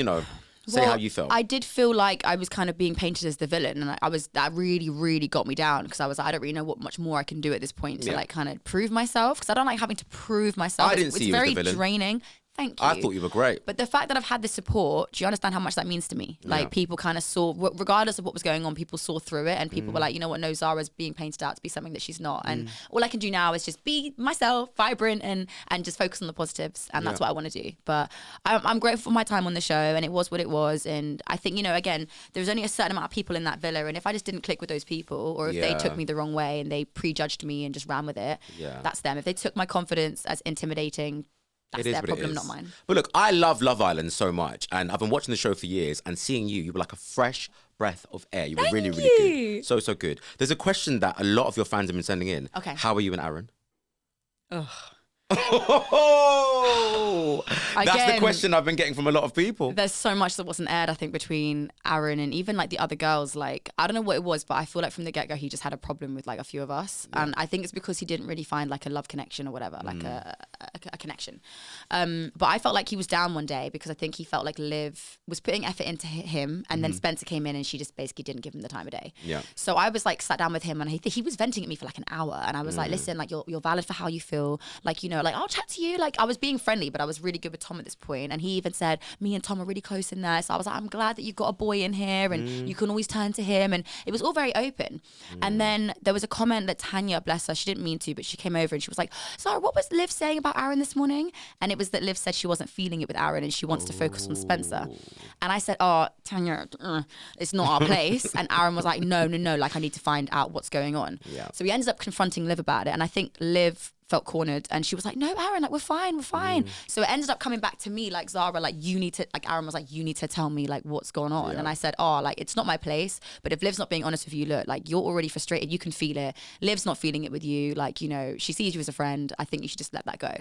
[SPEAKER 1] say how you felt.
[SPEAKER 2] I did feel like I was kind of being painted as the villain, and that really, really got me down because I was like, I don't really know what much more I can do at this point to like kind of prove myself because I don't like having to prove myself.
[SPEAKER 1] I didn't see you as the villain.
[SPEAKER 2] It's very draining. Thank you.
[SPEAKER 1] I thought you were great.
[SPEAKER 2] But the fact that I've had this support, do you understand how much that means to me? Like people kind of saw, regardless of what was going on, people saw through it and people were like, you know what, no, Zara's being painted out to be something that she's not. And all I can do now is just be myself, vibrant and just focus on the positives. And that's what I want to do. But I'm grateful for my time on the show and it was what it was. And I think, again, there's only a certain amount of people in that villa. And if I just didn't click with those people or if they took me the wrong way and they prejudged me and just ran with it, that's them. If they took my confidence as intimidating, that's their problem, not mine.
[SPEAKER 1] But look, I love Love Island so much, and I've been watching the show for years, and seeing you were like a fresh breath of air. You were really, really good. So good. There's a question that a lot of your fans have been sending in.
[SPEAKER 2] Okay.
[SPEAKER 1] How are you and Aaron?
[SPEAKER 2] Ugh.
[SPEAKER 1] That's the question I've been getting from a lot of people.
[SPEAKER 2] There's so much that wasn't aired, I think, between Aaron and even like the other girls. Like, I don't know what it was, but I feel like from the get-go he just had a problem with like a few of us. And I think it's because he didn't really find like a love connection or whatever, like a connection. But I felt like he was down one day because I think he felt like Liv was putting effort into him and then Spencer came in and she just basically didn't give him the time of day. So I was like sat down with him and he was venting at me for like an hour and I was like, listen, like you're valid for how you feel. Like, like, I'll chat to you. Like, I was being friendly, but I was really good with Tom at this point. And he even said, me and Tom are really close in there. So I was like, I'm glad that you've got a boy in here and you can always turn to him. And it was all very open. And then there was a comment that Tanya, bless her, she didn't mean to, but she came over and she was like, Zara, what was Liv saying about Aaron this morning? And it was that Liv said she wasn't feeling it with Aaron and she wants to focus on Spencer. And I said, oh, Tanya, it's not our place. And Aaron was like, no, like I need to find out what's going on. Yeah. So we ended up confronting Liv about it. And I think Liv felt cornered and she was like, no, Aaron, like we're fine. So it ended up coming back to me like, Zara, like you need to, like Aaron was like, you need to tell me like what's going on. And I said, oh, like it's not my place. But if Liv's not being honest with you, look, like you're already frustrated. You can feel it. Liv's not feeling it with you. Like, you know, she sees you as a friend. I think you should just let that go.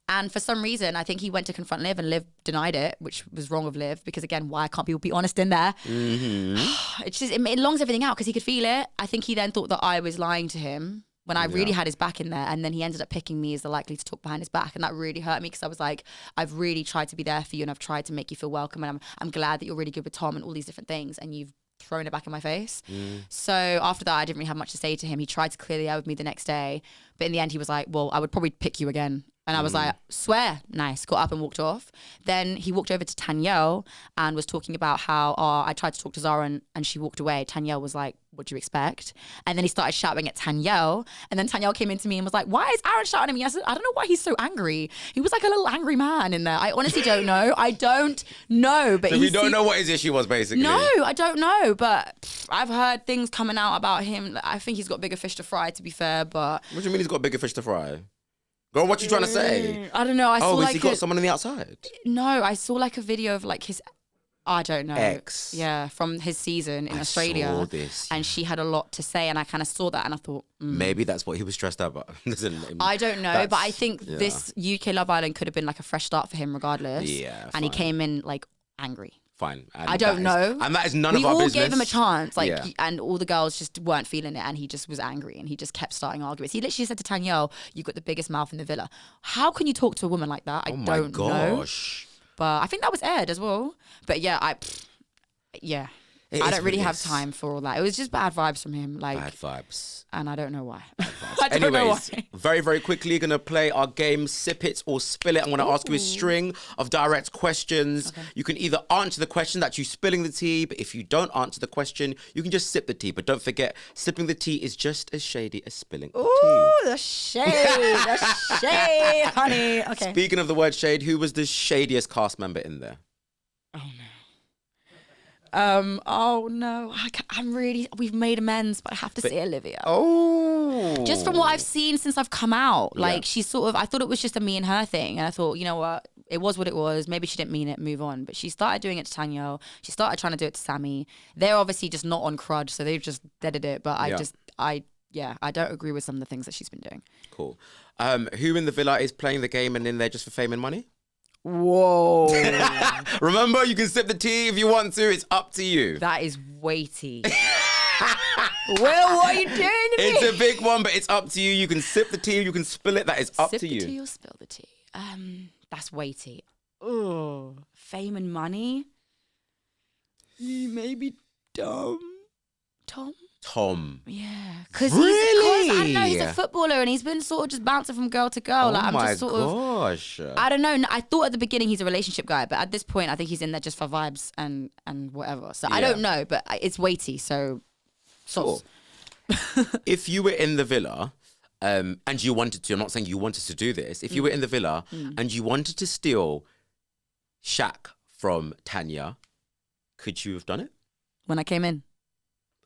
[SPEAKER 2] And for some reason, I think he went to confront Liv and Liv denied it, which was wrong of Liv because, again, why can't people be honest in there? It's just, it longs everything out because he could feel it. I think he then thought that I was lying to him when I really had his back in there. And then he ended up picking me as the likely to talk behind his back. And that really hurt me because I was like, I've really tried to be there for you and I've tried to make you feel welcome. And I'm glad that you're really good with Tom and all these different things. And you've thrown it back in my face. So after that, I didn't really have much to say to him. He tried to clear the air with me the next day. But in the end, he was like, well, I would probably pick you again. And I was like, swear, nice, got up and walked off. Then he walked over to Tanyel and was talking about how I tried to talk to Zara and she walked away. Tanyel was like, what do you expect? And then he started shouting at Tanyel. And then Tanyel came into me and was like, why is Aaron shouting at me? I said, I don't know why he's so angry. He was like a little angry man in there. I honestly don't know. I don't know. But
[SPEAKER 1] so we don't know what his issue was, basically.
[SPEAKER 2] No, I don't know. But I've heard things coming out about him. I think he's got bigger fish to fry, to be fair. But
[SPEAKER 1] what do you mean he's got bigger fish to fry? Girl, what you trying to say?
[SPEAKER 2] I don't know. I saw
[SPEAKER 1] has
[SPEAKER 2] like
[SPEAKER 1] he got someone on the outside?
[SPEAKER 2] No, I saw like a video of like his, I don't know.
[SPEAKER 1] Ex.
[SPEAKER 2] Yeah, from his season in Australia.
[SPEAKER 1] Saw this.
[SPEAKER 2] And she had a lot to say and I kind of saw that and I thought.
[SPEAKER 1] Maybe that's what he was stressed out about.
[SPEAKER 2] I don't know, but I think this UK Love Island could have been like a fresh start for him regardless.
[SPEAKER 1] Yeah,
[SPEAKER 2] and he came in like angry.
[SPEAKER 1] Fine. And
[SPEAKER 2] I don't know.
[SPEAKER 1] And that is none of our business.
[SPEAKER 2] We all gave him a chance, like, and all the girls just weren't feeling it, and he just was angry, and he just kept starting arguments. He literally said to Tanyel, "You've got the biggest mouth in the villa." How can you talk to a woman like that? I don't know.
[SPEAKER 1] Oh my gosh.
[SPEAKER 2] But I think that was aired as well. But yeah, I don't really have time for all that. It was just bad vibes from him, like
[SPEAKER 1] bad vibes.
[SPEAKER 2] And I don't know why.
[SPEAKER 1] Anyways, very, very quickly, going to play our game, Sip It or Spill It. I'm going to ask you a string of direct questions. Okay. You can either answer the question, that's you spilling the tea, but if you don't answer the question, you can just sip the tea. But don't forget, sipping the tea is just as shady as spilling the tea.
[SPEAKER 2] Ooh, the shade, honey. Okay.
[SPEAKER 1] Speaking of the word shade, who was the shadiest cast member in there?
[SPEAKER 2] Oh no, we've made amends, but I have to say Olivia.
[SPEAKER 1] Oh.
[SPEAKER 2] Just from what I've seen since I've come out, like she's sort of, I thought it was just a me and her thing. And I thought, you know what, it was what it was. Maybe she didn't mean it, move on. But she started doing it to Tanya. She started trying to do it to Sammy. They're obviously just not on crud, so they've just deaded it. But I don't agree with some of the things that she's been doing.
[SPEAKER 1] Cool. Who in the villa is playing the game and in there just for fame and money?
[SPEAKER 2] Whoa.
[SPEAKER 1] Remember, you can sip the tea if you want to. It's up to you.
[SPEAKER 2] That is weighty. Will, what are you doing to me?
[SPEAKER 1] It's a big one, but it's up to you. You can sip the tea, you can spill it. That is up to you.
[SPEAKER 2] Sip the tea or spill the tea? That's weighty. Oh, fame and money? Maybe Tom? Yeah.
[SPEAKER 1] Really?
[SPEAKER 2] I don't know, he's a footballer and he's been sort of just bouncing from girl to girl.
[SPEAKER 1] Oh my gosh.
[SPEAKER 2] I don't know. I thought at the beginning he's a relationship guy, but at this point I think he's in there just for vibes and whatever. So I don't know, but it's weighty, so...
[SPEAKER 1] Cool. If you were in the villa and you wanted to, I'm not saying you wanted to do this, if you were in the villa and you wanted to steal Shaq from Tanya, could you have done it?
[SPEAKER 2] When I came in?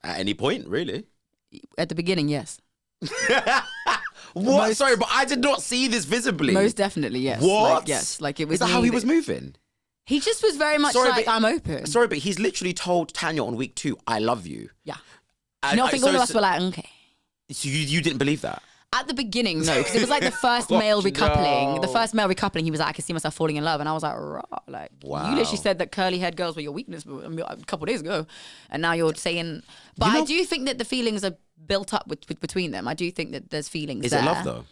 [SPEAKER 1] At any point, really?
[SPEAKER 2] At the beginning, yes.
[SPEAKER 1] What? Sorry, but I did not see this visibly.
[SPEAKER 2] Most definitely, yes.
[SPEAKER 1] What?
[SPEAKER 2] Yes. Like it was.
[SPEAKER 1] Is that how he was moving?
[SPEAKER 2] He just was very much I'm open.
[SPEAKER 1] Sorry, but he's literally told Tanya on week 2, I love you.
[SPEAKER 2] Yeah. I think all of us were like, okay.
[SPEAKER 1] So you didn't believe that?
[SPEAKER 2] At the beginning, no, because it was like the first male recoupling. No. The first male recoupling, he was like, I can see myself falling in love. And I was like, rah, like, wow. You literally said that curly-haired girls were your weakness a couple of days ago. And now you're saying... But I do think that the feelings are built up between them. I do think that there's feelings
[SPEAKER 1] Is
[SPEAKER 2] there.
[SPEAKER 1] it love, though?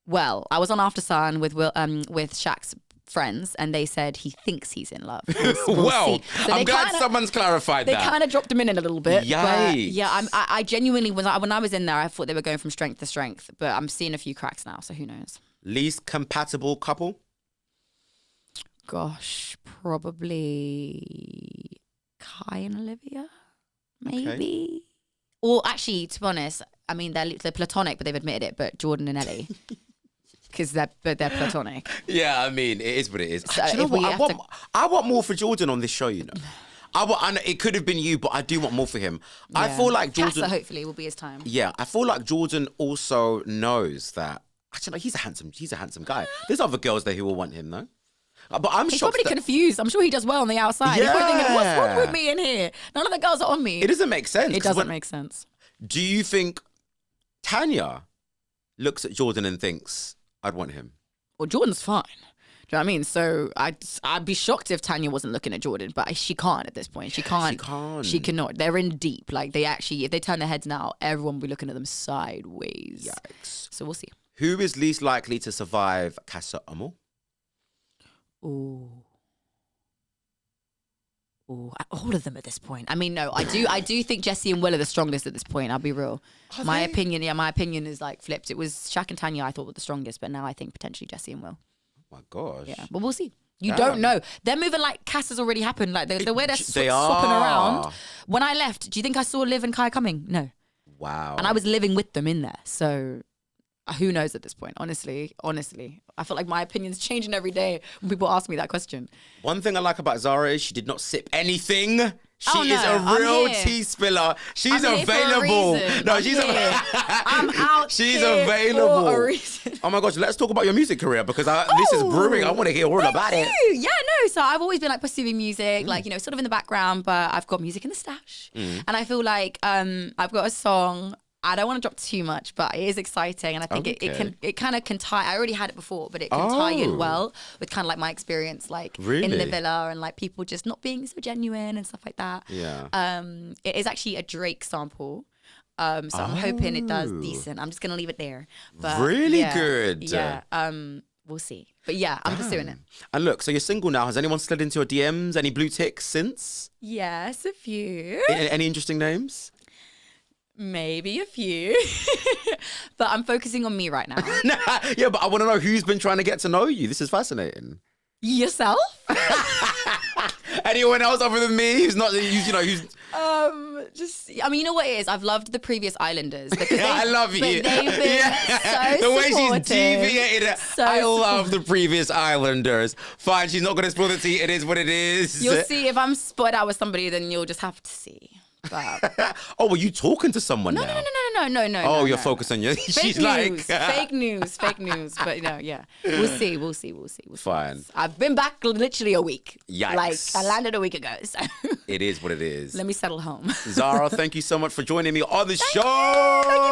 [SPEAKER 2] Well, I was on After Sun with Shaq's friends and they said he thinks he's in love.
[SPEAKER 1] Well, so I'm glad someone's clarified that.
[SPEAKER 2] They kind of dropped him in a little bit.
[SPEAKER 1] Yikes.
[SPEAKER 2] But yeah, I genuinely, when I was in there, I thought they were going from strength to strength, but I'm seeing a few cracks now, so who knows?
[SPEAKER 1] Least compatible couple?
[SPEAKER 2] Gosh, probably Kai and Olivia, maybe. Okay. Or actually, to be honest, I mean, they're platonic, but they've admitted it, but Jordan and Ellie. Because they're platonic.
[SPEAKER 1] Yeah, I mean, it is what it is.
[SPEAKER 2] So
[SPEAKER 1] Do you know what? I want more for Jordan on this show, you know. I know it could have been you, but I do want more for him. Yeah. I feel like Jordan...
[SPEAKER 2] Casa, hopefully, will be his time.
[SPEAKER 1] Yeah, I feel like Jordan also knows that... Actually, he's a handsome guy. There's other girls there who will want him, though. But I'm
[SPEAKER 2] He's
[SPEAKER 1] shocked
[SPEAKER 2] probably confused. I'm sure he does well on the outside.
[SPEAKER 1] Yeah.
[SPEAKER 2] He's probably thinking, what's wrong with me in here? None of the girls are on me.
[SPEAKER 1] It doesn't make sense.
[SPEAKER 2] It doesn't make sense.
[SPEAKER 1] Do you think Tanya looks at Jordan and thinks, I'd want him?
[SPEAKER 2] Well, Jordan's fine. Do you know what I mean? So I'd be shocked if Tanya wasn't looking at Jordan, but she can't at this point. She can't. She cannot. They're in deep. Like, they actually, if they turn their heads now, everyone will be looking at them sideways.
[SPEAKER 1] Yikes.
[SPEAKER 2] So we'll see.
[SPEAKER 1] Who is least likely to survive Casa Amor?
[SPEAKER 2] Ooh, all of them at this point. I mean, no, I do think Jessie and Will are the strongest at this point. I'll be real. My opinion is like flipped. It was Shaq and Tanya I thought were the strongest, but now I think potentially Jessie and Will.
[SPEAKER 1] Oh my gosh.
[SPEAKER 2] Yeah, but we'll see. You don't know. They're moving like Cass has already happened. Like the way they're swapping around. When I left, do you think I saw Liv and Kai coming? No.
[SPEAKER 1] Wow.
[SPEAKER 2] And I was living with them in there, so who knows at this point? Honestly, I feel like my opinion's changing every day when people ask me that question.
[SPEAKER 1] One thing I like about Zara is she did not sip anything. She is a real tea spiller. She's available.
[SPEAKER 2] I'm out.
[SPEAKER 1] She's
[SPEAKER 2] here
[SPEAKER 1] available.
[SPEAKER 2] For a reason.
[SPEAKER 1] Oh my gosh, let's talk about your music career because this is brewing. I want to hear all about it.
[SPEAKER 2] Yeah, no. So I've always been like pursuing music, like, you know, sort of in the background, but I've got music in the stash. And I feel like I've got a song. I don't want to drop too much, but it is exciting, and I think it kind of can tie. I already had it before, but it can tie in well with kind of like my experience, like in the villa, and like people just not being so genuine and stuff like that.
[SPEAKER 1] Yeah.
[SPEAKER 2] It is actually a Drake sample, so I'm hoping it does decent. I'm just gonna leave it there. But
[SPEAKER 1] really good.
[SPEAKER 2] Yeah. We'll see. But yeah, I'm pursuing it.
[SPEAKER 1] And look, so you're single now. Has anyone slid into your DMs? Any blue ticks since?
[SPEAKER 2] Yes, a few.
[SPEAKER 1] Any interesting names?
[SPEAKER 2] Maybe a few, but I'm focusing on me right now.
[SPEAKER 1] Yeah, but I want to know who's been trying to get to know you. This is fascinating.
[SPEAKER 2] Yourself?
[SPEAKER 1] Anyone else other than me who's not, who's
[SPEAKER 2] I mean, you know what it is? I've loved the previous Islanders.
[SPEAKER 1] I love you.
[SPEAKER 2] They've been so
[SPEAKER 1] the way she's deviated. I love the previous Islanders. Fine, she's not going to spill the tea. It is what it is.
[SPEAKER 2] You'll see if I'm spotted out with somebody, then you'll just have to see. But...
[SPEAKER 1] Oh, were you talking to someone now?
[SPEAKER 2] No.
[SPEAKER 1] Oh, you're focused on your... She's like...
[SPEAKER 2] fake news. But yeah. We'll see.
[SPEAKER 1] Fine.
[SPEAKER 2] I've been back literally a week.
[SPEAKER 1] Yikes.
[SPEAKER 2] Like, I landed a week ago, so...
[SPEAKER 1] It is what it is.
[SPEAKER 2] Let me settle home.
[SPEAKER 1] Zara, thank you so much for joining me on the show.